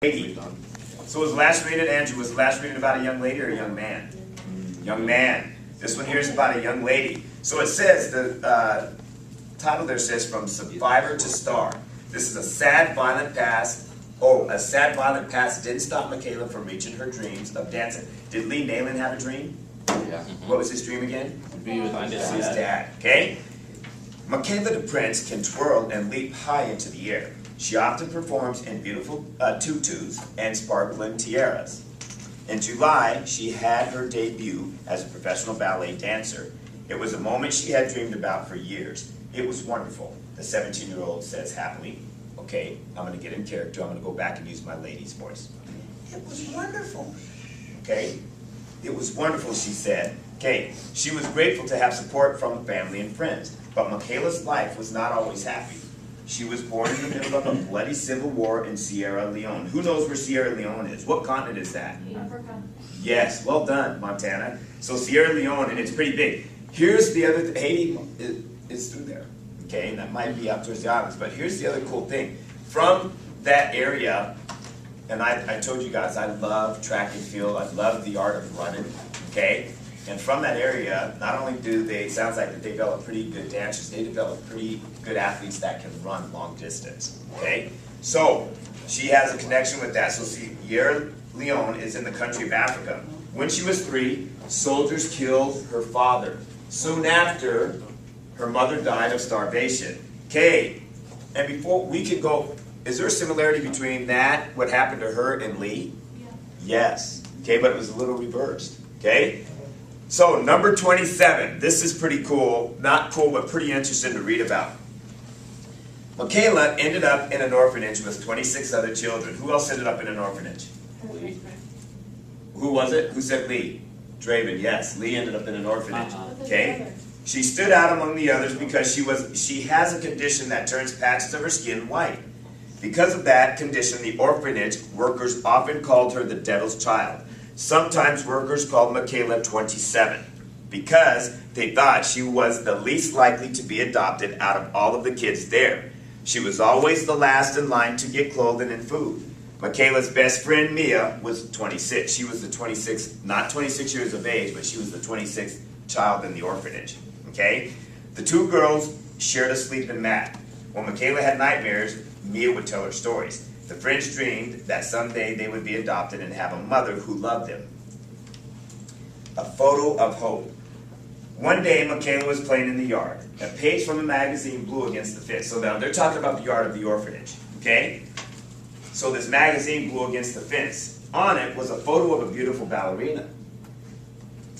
lady. So was the last reading, Andrew, was the last reading about a young lady or a young man? Young man. This one here is about a young lady. So it says, the title there says, From Survivor to Star. This is a sad, violent past. Oh, a sad, violent past didn't stop Michaela from reaching her dreams of dancing. Did Lee Nayland have a dream? Yeah. What was his dream again? To be with His dad. Okay? Michaela the Prince can twirl and leap high into the air. She often performs in beautiful tutus and sparkling tiaras. In July, she had her debut as a professional ballet dancer. It was a moment she had dreamed about for years. It was wonderful, the 17-year-old says happily. Okay, I'm going to get in character. I'm going to go back and use my lady's voice. It was wonderful. Okay? It was wonderful, she said. Okay, she was grateful to have support from family and friends. But Michaela's life was not always happy. She was born in the middle of a bloody civil war in Sierra Leone. Who knows where Sierra Leone is? What continent is that? Africa. Yes, well done, Montana. So Sierra Leone, and it's pretty big. Here's the other, Haiti is through there. Okay, and that might be up towards the islands. But here's the other cool thing. From that area, and I told you guys, I love track and field. I love the art of running. Okay? And from that area, not only do they, it sounds like they develop pretty good dancers, they develop pretty good athletes that can run long distance. Okay? So, she has a connection with that. So, Sierra Leone is in the country of Africa. When she was 3, soldiers killed her father. Soon after, her mother died of starvation. Okay? And before we could go, is there a similarity between that, what happened to her, and Lee? Yeah. Yes. Okay, but it was a little reversed. Okay? So, number 27. This is pretty cool. Not cool, but pretty interesting to read about. Michaela ended up in an orphanage with 26 other children. Who else ended up in an orphanage? Lee. Who was it? Who said Lee? Draven, yes. Lee ended up in an orphanage. What's his Okay? brother? She stood out among the others because she has a condition that turns patches of her skin white. Because of that condition, the orphanage workers often called her the devil's child. Sometimes workers called Michaela 27 because they thought she was the least likely to be adopted out of all of the kids there. She was always the last in line to get clothing and food. Michaela's best friend Mia was 26. She was the 26th, not 26 years of age, but she was the 26th child in the orphanage. Okay? The two girls shared a sleeping mat. When Michaela had nightmares, Mia would tell her stories. The friends dreamed that someday they would be adopted and have a mother who loved them. A photo of hope. One day, Michaela was playing in the yard. A page from a magazine blew against the fence. So now they're talking about the yard of the orphanage. Okay? So this magazine blew against the fence. On it was a photo of a beautiful ballerina.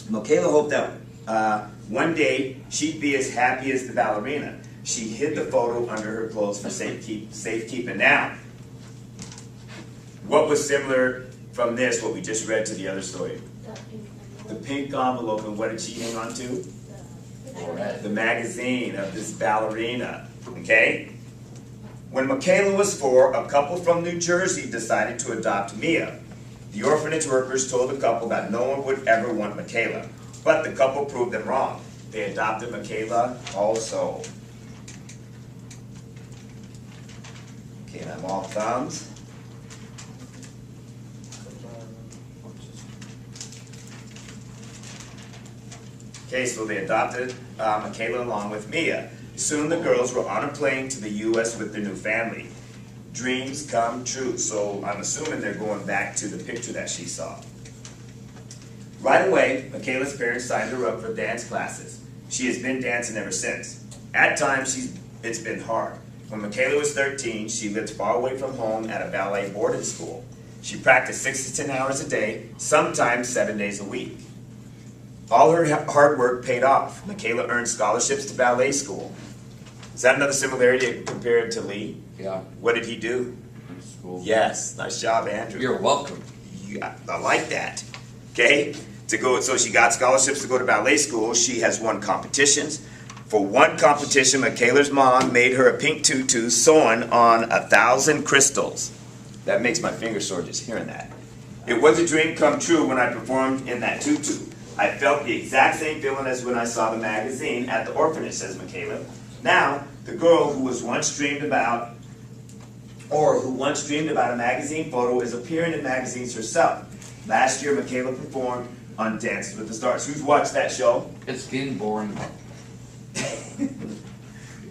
Michaela hoped that one day she'd be as happy as the ballerina. She hid the photo under her clothes for safekeeping. Now, what was similar from this, what we just read, to the other story? The pink envelope, and what did she hang on to? The magazine of this ballerina. Okay? When Michaela was 4, a couple from New Jersey decided to adopt Mia. The orphanage workers told the couple that no one would ever want Michaela, but the couple proved them wrong. They adopted Michaela also. Okay, and I'm all thumbs. Okay, so they adopted Michaela along with Mia. Soon the girls were on a plane to the U.S. with their new family. Dreams come true, so I'm assuming they're going back to the picture that she saw. Right away, Michaela's parents signed her up for dance classes. She has been dancing ever since. At times, it's been hard. When Michaela was 13, she lived far away from home at a ballet boarding school. She practiced 6 to 10 hours a day, sometimes 7 days a week. All her hard work paid off. Michaela earned scholarships to ballet school. Is that another similarity compared to Lee? Yeah. What did he do? School. Yes, nice job, Andrew. You're welcome. I like that. Okay? So she got scholarships to go to ballet school. She has won competitions. For one competition, Michaela's mom made her a pink tutu sewn on 1,000 crystals. That makes my fingers sore just hearing that. It was a dream come true when I performed in that tutu. I felt the exact same feeling as when I saw the magazine at the orphanage, says Michaela. Now, the girl who was once dreamed about or who once dreamed about a magazine photo, is appearing in magazines herself. Last year, Michaela performed on Dances with the Stars. Who's watched that show? It's getting boring.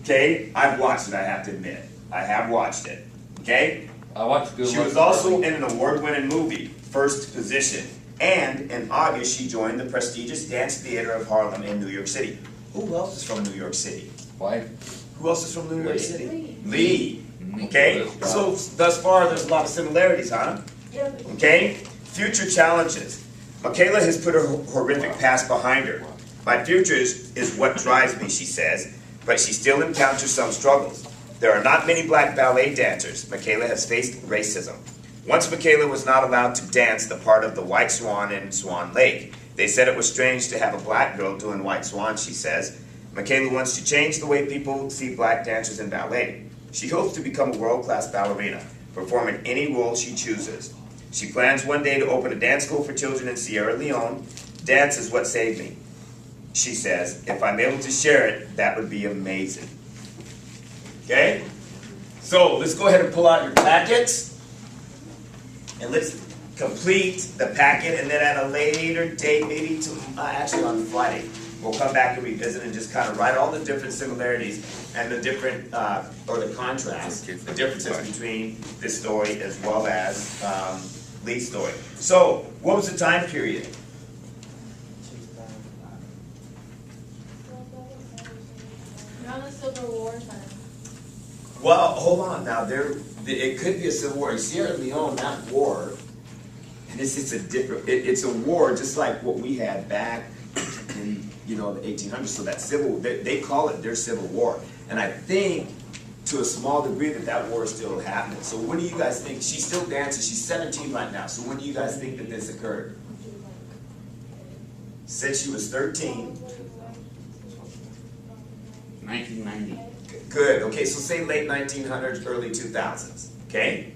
Okay, I've watched it, I have to admit. I have watched it. Okay? I watched Good She Luck was also Charlie. in an award-winning movie, First Position. And in August, she joined the prestigious Dance Theater of Harlem in New York City. Who else is from New York City? Why? Who else is from New York Lee. City? Lee. Mhm. Okay? So thus far, there's a lot of similarities, huh? Okay? Future challenges. Michaela has put her horrific past behind her. My future is what drives me, she says, but she still encounters some struggles. There are not many black ballet dancers. Michaela has faced racism. Once Michaela was not allowed to dance the part of the White Swan in Swan Lake. They said it was strange to have a black girl doing White Swan, she says. Michaela wants to change the way people see black dancers in ballet. She hopes to become a world-class ballerina, performing any role she chooses. She plans one day to open a dance school for children in Sierra Leone. Dance is what saved me, she says. If I'm able to share it, that would be amazing. Okay? So let's go ahead and pull out your packets. And let's complete the packet, and then at a later date, maybe actually on Friday, we'll come back and revisit and just kind of write all the different similarities and the different, or the contrasts, the differences between this story as well as Lee's story. So, what was the time period? Around the Civil War time. Well, hold on now. It could be a civil war in Sierra Leone. That war, and it's a different. It's a war just like what we had back in the 1800s. So that civil, they call it their civil war, and I think to a small degree that war is still happening. So when do you guys think she's still dancing? She's 17 right now. So when do you guys think that this occurred? Said she was 13. 1990. Good. Okay, so say late 1900s, early 2000s. Okay?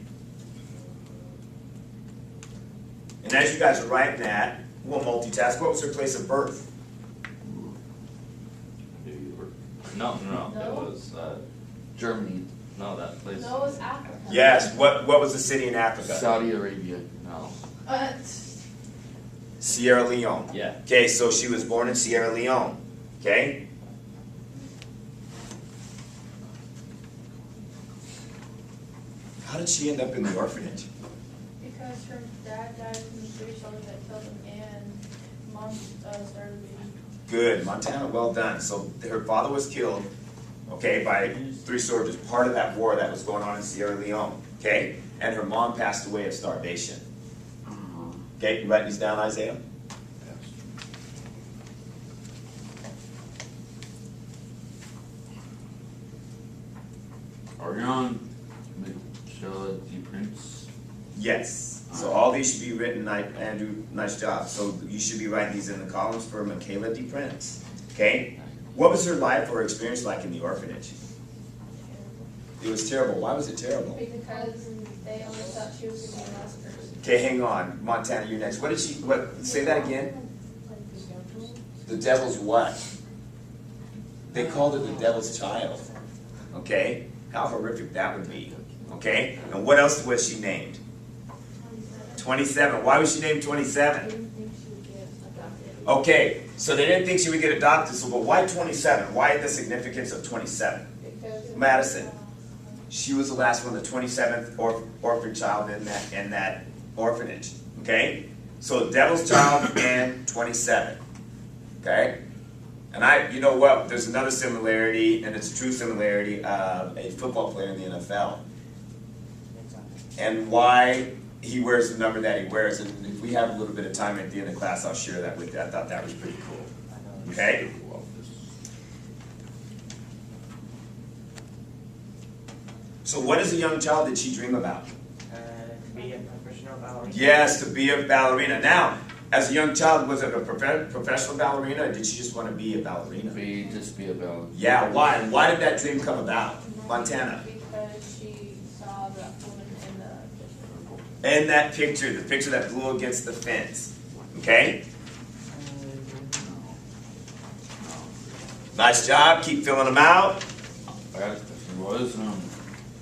And as you guys are writing that, we'll multitask. What was her place of birth? No, No. it was Germany. No, that place. No, it was Africa. Yes. What was the city in Africa? Saudi Arabia. No. Sierra Leone. Yeah. Okay, so she was born in Sierra Leone. Okay? How did she end up in the orphanage? Because her dad died from the three soldiers that killed him, and mom started being. Good, Montana, well done. So her father was killed, okay, by 3 soldiers, part of that war that was going on in Sierra Leone, okay? And her mom passed away of starvation. Okay, you write these down, Isaiah? Are we on Michelle D. Prince? Yes. So all these should be written, Andrew, nice job. So you should be writing these in the columns for Michaela D. Prince, okay? What was her life or experience like in the orphanage? It was terrible. Why was it terrible? Because they always thought she was going to be the last person. Okay, hang on. Montana, you're next. Say that again? The devil's what? They called her the devil's child. Okay? How horrific that would be. Okay? And what else was she named? 27. Why was she named 27? Didn't think she would get adopted. Okay, so they didn't think she would get adopted, so but why 27? Why the significance of 27? Because Madison. She was the last one, the 27th orphan child in that orphanage. Okay? So devil's child and 27. Okay? And you know what? There's another similarity, and it's a true similarity of a football player in the NFL. And why he wears the number that he wears. And if we have a little bit of time at the end of class, I'll share that with you. I thought that was pretty cool. Okay? So what as a young child did she dream about? To be a professional ballerina. Yes, to be a ballerina. Now, as a young child, was it a professional ballerina, or did she just want to be a ballerina? Just be a ballerina. Yeah, why? And why did that dream come about? Montana. Because she saw that woman in the picture. And that picture, the picture that blew against the fence. Okay? Nice job. Keep filling them out. I got a question. Was